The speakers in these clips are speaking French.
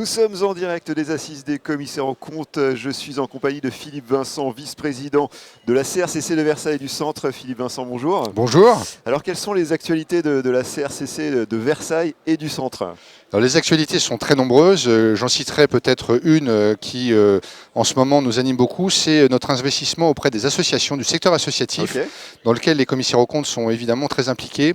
Nous sommes en direct des Assises des commissaires aux comptes. Je suis en compagnie de Philippe Vincent, vice-président de la CRCC de Versailles et du Centre. Philippe Vincent, bonjour. Bonjour. Alors, quelles sont les actualités de la CRCC de Versailles et du Centre ? Alors, les actualités sont très nombreuses. J'en citerai peut-être une qui, en ce moment, nous anime beaucoup. C'est notre investissement auprès des associations, du secteur associatif, dans lequel les commissaires aux comptes sont évidemment très impliqués.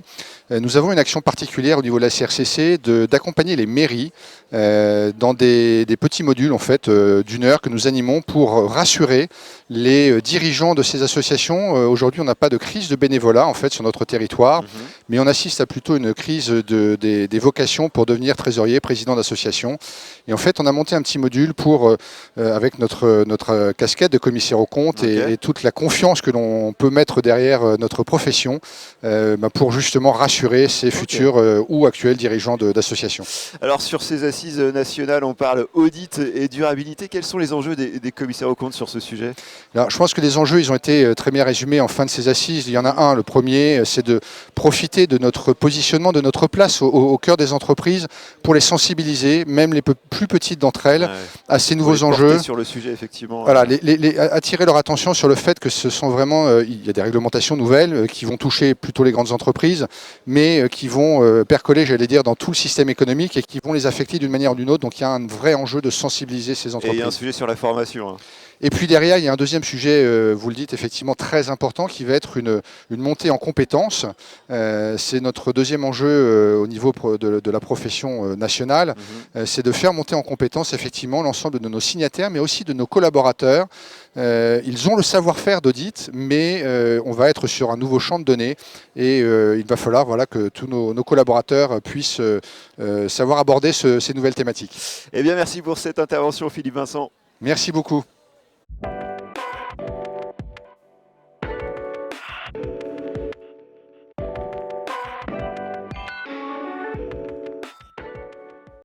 Nous avons une action particulière au niveau de la CRCC d'accompagner les mairies dans des petits modules en fait, d'une heure que nous animons pour rassurer les dirigeants de ces associations. Aujourd'hui, on n'a pas de crise de bénévolat en fait, sur notre territoire, mais on assiste à plutôt une crise des vocations pour devenir trésorier, président d'association. Et en fait, on a monté un petit module pour, avec notre casquette de commissaire aux comptes et toute la confiance que l'on peut mettre derrière notre profession pour justement rassurer ces futurs ou actuels dirigeants d'associations. Alors sur ces assises nationales, on parle audit et durabilité. Quels sont les enjeux des commissaires aux comptes sur ce sujet ? Alors, je pense que les enjeux ils ont été très bien résumés en fin de ces assises. Il y en a un, le premier, c'est de profiter de notre positionnement, de notre place au cœur des entreprises pour les sensibiliser, même les plus petites d'entre elles, à ces nouveaux enjeux. Sur le sujet, effectivement. Voilà, attirer leur attention sur le fait que ce sont vraiment, il y a des réglementations nouvelles qui vont toucher plutôt les grandes entreprises, mais qui vont percoler, j'allais dire, dans tout le système économique et qui vont les affecter d'une manière ou d'une autre. Donc il y a un vrai enjeu de sensibiliser ces entreprises. Et il y a un sujet sur la formation. Et puis derrière, il y a un deuxième sujet, vous le dites, effectivement très important, qui va être une montée en compétences. C'est notre deuxième enjeu au niveau de la profession nationale. C'est de faire monter en compétences, effectivement, l'ensemble de nos signataires, mais aussi de nos collaborateurs. Ils ont le savoir-faire d'audit, mais on va être sur un nouveau champ de données et il va falloir que tous nos collaborateurs puissent savoir aborder ces nouvelles thématiques. Eh bien, merci pour cette intervention, Philippe Vincent. Merci beaucoup.